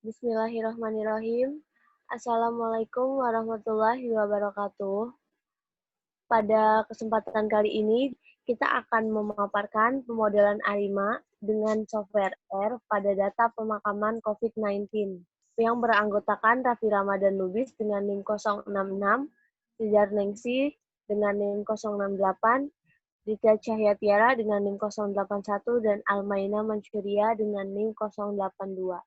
Bismillahirrahmanirrahim. Assalamualaikum warahmatullahi wabarakatuh. Pada kesempatan kali ini, kita akan memaparkan pemodelan ARIMA dengan software R pada data pemakaman COVID-19 yang beranggotakan Raffi Ramadan Lubis dengan NIM 066, Sijar Nengsi dengan NIM 068, Dika Cahyatiara dengan NIM 081, dan Almaina Mansyuria dengan NIM 082.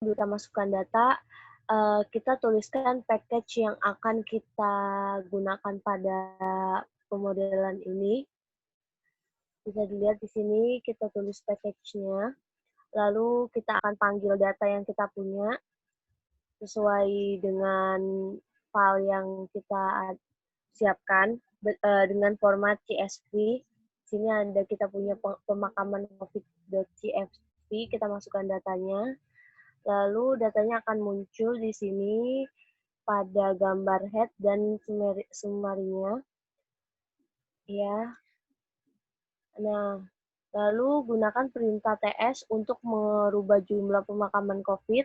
Kita masukkan data, kita tuliskan package yang akan kita gunakan pada pemodelan ini. Bisa dilihat di sini, kita tulis package-nya. Lalu kita akan panggil data yang kita punya sesuai dengan file yang kita siapkan dengan format CSV. Di sini ada kita punya pemakaman covid.cfv, kita masukkan datanya. Lalu datanya akan muncul di sini pada gambar head dan summary-nya. Ya. Nah, lalu gunakan perintah TS untuk merubah jumlah pemakaman COVID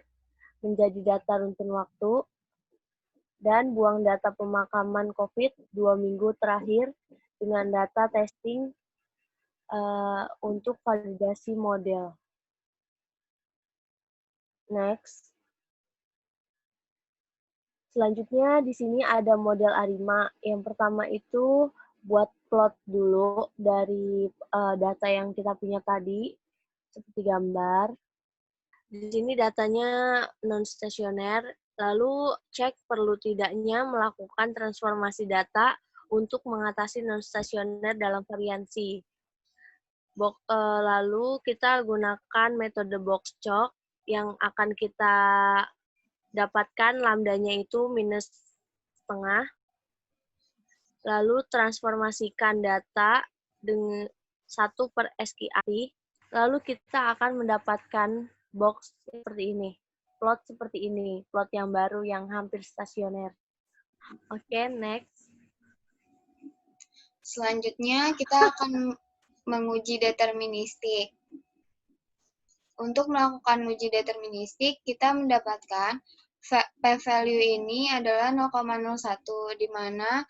menjadi data runtun waktu dan buang data pemakaman COVID 2 minggu terakhir dengan data testing untuk validasi model. Next. Selanjutnya di sini ada model ARIMA. Yang pertama itu buat plot dulu dari data yang kita punya tadi, seperti gambar. Di sini datanya non-stasioner, lalu cek perlu tidaknya melakukan transformasi data untuk mengatasi non-stasioner dalam variansi. Lalu kita gunakan metode box chalk yang akan kita dapatkan lambdanya itu minus setengah. Lalu transformasikan data dengan 1 per SQRT. Lalu kita akan mendapatkan box seperti ini. Plot seperti ini. Plot yang baru yang hampir stasioner. Oke, next. Selanjutnya kita akan menguji deterministik. Untuk melakukan uji deterministik, kita mendapatkan p-value ini adalah 0,01, di mana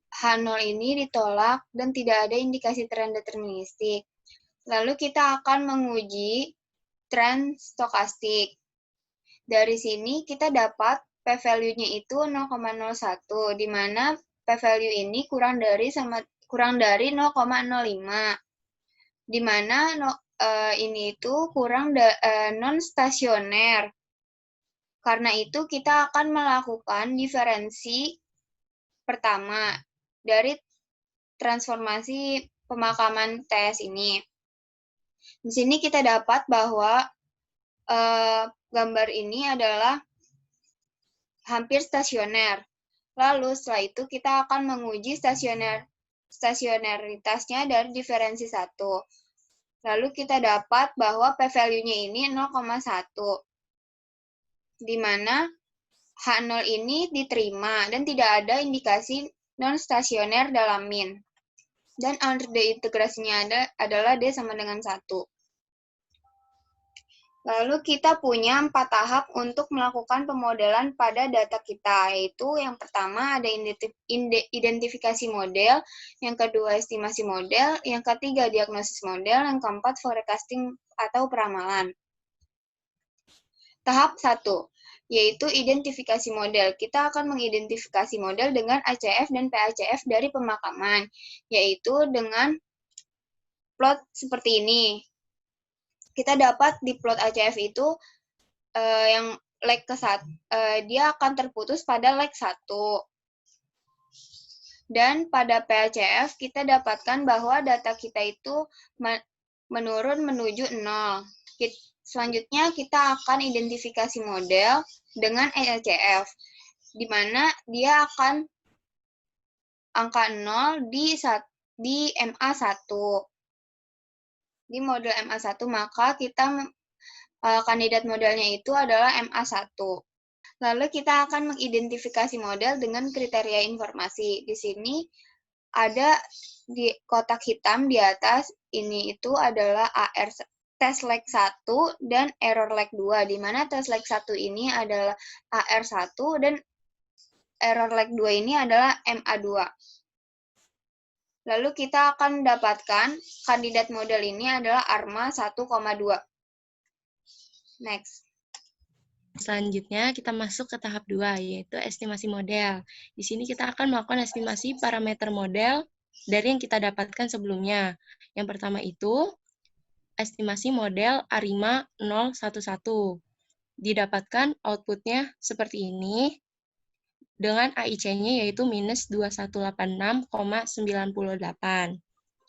H0 ini ditolak dan tidak ada indikasi tren deterministik. Lalu kita akan menguji tren stokastik. Dari sini kita dapat p-value-nya itu 0,01, di mana p-value ini kurang dari 0,05, di mana ini itu kurang non-stasioner. Karena itu kita akan melakukan diferensi pertama dari transformasi pemakaman TS ini. Di sini kita dapat bahwa gambar ini adalah hampir stasioner. Lalu setelah itu kita akan menguji stasioneritasnya dari diferensi 1. Lalu kita dapat bahwa p-value-nya ini 0,1, di mana H0 ini diterima dan tidak ada indikasi non-stasioner dalam min. Dan order integrasinya adalah D sama dengan 1. Lalu kita punya 4 tahap untuk melakukan pemodelan pada data kita, yaitu yang pertama ada identifikasi model, yang kedua estimasi model, yang ketiga diagnosis model, yang keempat forecasting atau peramalan. Tahap 1, yaitu identifikasi model. Kita akan mengidentifikasi model dengan ACF dan PACF dari pemakaman, yaitu dengan plot seperti ini. Kita dapat di plot ACF itu yang leg ke-1, dia akan terputus pada leg 1. Dan pada PACF kita dapatkan bahwa data kita itu menurun menuju 0. Selanjutnya kita akan identifikasi model dengan ACF, di mana dia akan angka 0 di MA1. Di model MA1, maka kita kandidat modelnya itu adalah MA1. Lalu kita akan mengidentifikasi model dengan kriteria informasi. Di sini ada di kotak hitam di atas, ini itu adalah tes leg 1 dan error leg 2, di mana tes leg 1 ini adalah AR1 dan error leg 2 ini adalah MA2. Lalu kita akan mendapatkan kandidat model ini adalah ARMA 1,2. Next. Selanjutnya kita masuk ke tahap 2, yaitu estimasi model. Di sini kita akan melakukan estimasi parameter model dari yang kita dapatkan sebelumnya. Yang pertama itu, estimasi model ARIMA 011. Didapatkan outputnya seperti ini, dengan AIC-nya yaitu minus 2186,98.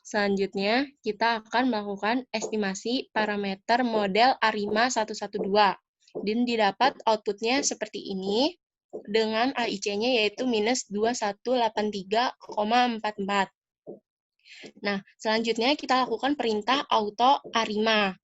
Selanjutnya, kita akan melakukan estimasi parameter model ARIMA 112. Dan didapat outputnya seperti ini, dengan AIC-nya yaitu minus 2183,44. Nah, selanjutnya kita lakukan perintah auto ARIMA.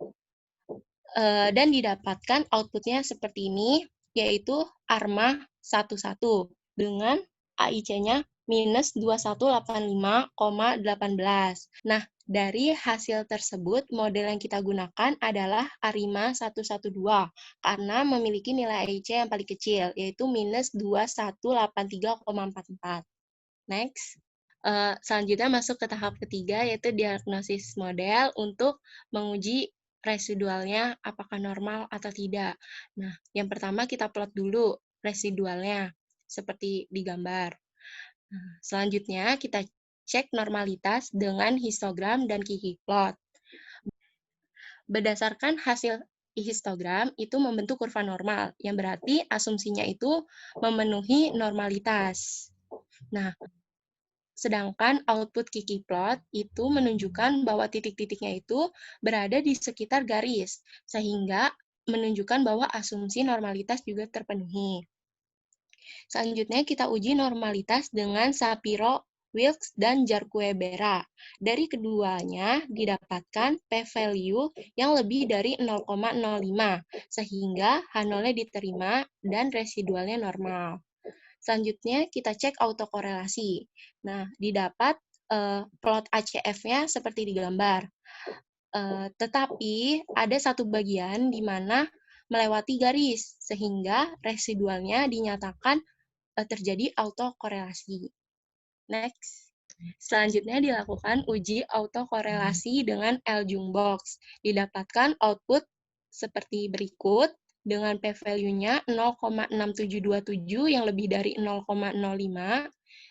Dan didapatkan outputnya seperti ini, yaitu ARMA 11 dengan AIC-nya minus 2185,18. Nah, dari hasil tersebut, model yang kita gunakan adalah ARIMA 112, karena memiliki nilai AIC yang paling kecil, yaitu minus 2183,44. Next. Selanjutnya masuk ke tahap ketiga, yaitu diagnosis model untuk menguji residualnya apakah normal atau tidak. Nah, yang pertama kita plot dulu residualnya, seperti di gambar. Nah, selanjutnya kita cek normalitas dengan histogram dan Kiki plot. Berdasarkan hasil histogram itu membentuk kurva normal, yang berarti asumsinya itu memenuhi normalitas. Nah, sedangkan output Kiki plot itu menunjukkan bahwa titik-titiknya itu berada di sekitar garis, sehingga menunjukkan bahwa asumsi normalitas juga terpenuhi. Selanjutnya kita uji normalitas dengan Shapiro, Wilks, dan Jarquebera. Dari keduanya didapatkan p-value yang lebih dari 0,05, sehingga H0-nya diterima dan residualnya normal. Selanjutnya kita cek autokorelasi. Nah, didapat plot ACF-nya seperti di gambar. Tetapi ada satu bagian di mana melewati garis, sehingga residualnya dinyatakan terjadi autokorelasi. Next. Selanjutnya dilakukan uji autokorelasi dengan L-Jungbox. Didapatkan output seperti berikut, dengan p-value-nya 0,6727 yang lebih dari 0,05,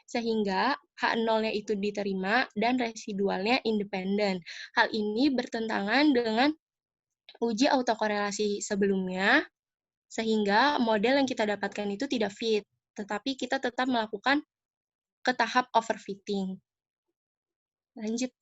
sehingga H0-nya itu diterima dan residualnya independen. Hal ini bertentangan dengan uji autokorelasi sebelumnya, sehingga model yang kita dapatkan itu tidak fit, tetapi kita tetap melakukan ke tahap overfitting. Lanjut.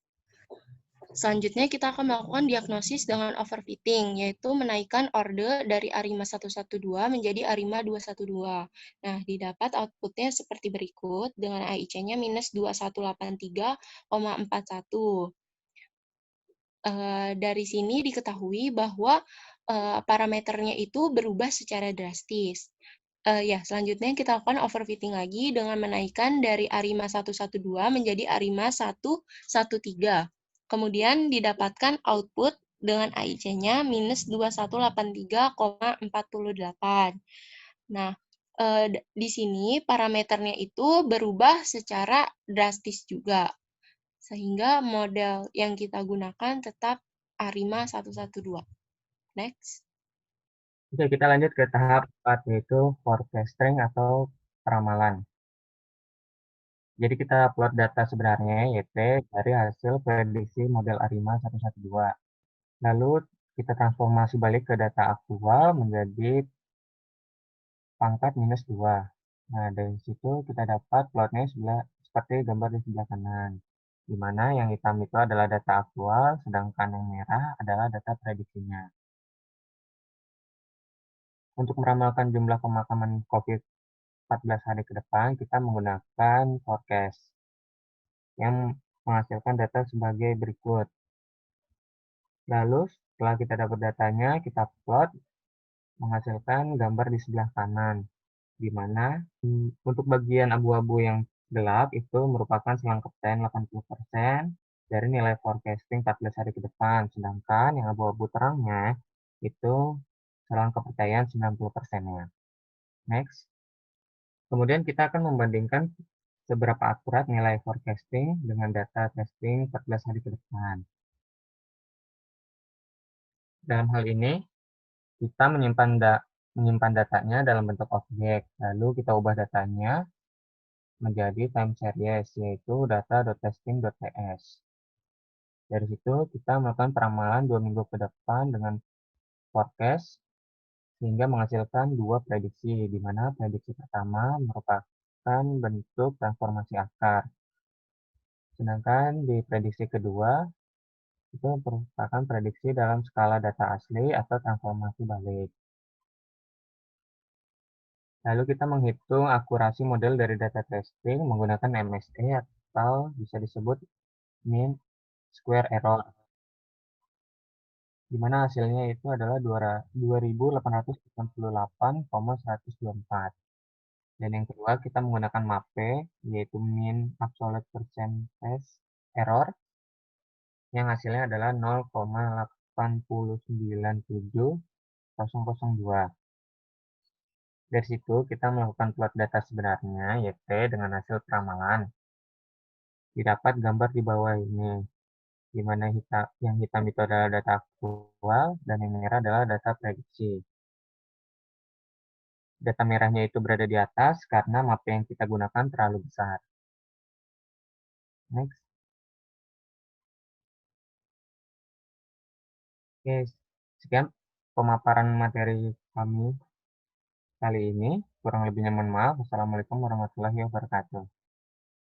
Selanjutnya kita akan melakukan diagnosis dengan overfitting, yaitu menaikkan orde dari ARIMA 112 menjadi ARIMA 212. Nah, didapat outputnya seperti berikut, dengan AIC-nya minus 2183,41. Dari sini diketahui bahwa parameternya itu berubah secara drastis. Selanjutnya kita lakukan overfitting lagi dengan menaikkan dari ARIMA 112 menjadi ARIMA 113. Kemudian didapatkan output dengan AIC-nya minus 2183,48. Nah, di sini parameternya itu berubah secara drastis juga, sehingga model yang kita gunakan tetap ARIMA 112. Next. Oke, kita lanjut ke tahap 4, yaitu forecasting atau peramalan. Jadi kita upload data sebenarnya, YT, dari hasil prediksi model ARIMA 112. Lalu kita transformasi balik ke data aktual menjadi pangkat minus 2. Nah, dari situ kita dapat plotnya seperti gambar di sebelah kanan, di mana yang hitam itu adalah data aktual, sedangkan yang merah adalah data prediksinya. Untuk meramalkan jumlah pemakaman COVID 14 hari ke depan, kita menggunakan forecast yang menghasilkan data sebagai berikut. Lalu, setelah kita dapat datanya, kita plot, menghasilkan gambar di sebelah kanan, di mana untuk bagian abu-abu yang gelap itu merupakan selang kapten 80%, dari nilai forecasting 14 hari ke depan, sedangkan yang abu-abu terangnya itu saluran kepercayaan 90%-nya. Next. Kemudian kita akan membandingkan seberapa akurat nilai forecasting dengan data testing 14 hari ke depan. Dalam hal ini, kita menyimpan datanya dalam bentuk objek, lalu kita ubah datanya menjadi time series, yaitu data.testing.ts. Dari situ, kita melakukan peramalan 2 minggu ke depan dengan forecast, sehingga menghasilkan dua prediksi, di mana prediksi pertama merupakan bentuk transformasi akar. Sedangkan di prediksi kedua, itu merupakan prediksi dalam skala data asli atau transformasi balik. Lalu kita menghitung akurasi model dari data testing menggunakan MSE atau bisa disebut mean square error, di mana hasilnya itu adalah 2898,124. Dan yang kedua kita menggunakan MAPE, yaitu mean absolute percentage error, yang hasilnya adalah 0,8970002. Dari situ kita melakukan plot data sebenarnya, YT, dengan hasil peramalan. Didapat gambar di bawah ini, di mana yang hitam itu adalah data aktual dan yang merah adalah data prediksi. Data merahnya itu berada di atas karena mapping yang kita gunakan terlalu besar. Next. Oke, sekian pemaparan materi kami kali ini. Kurang lebihnya mohon maaf. Wassalamualaikum warahmatullahi wabarakatuh.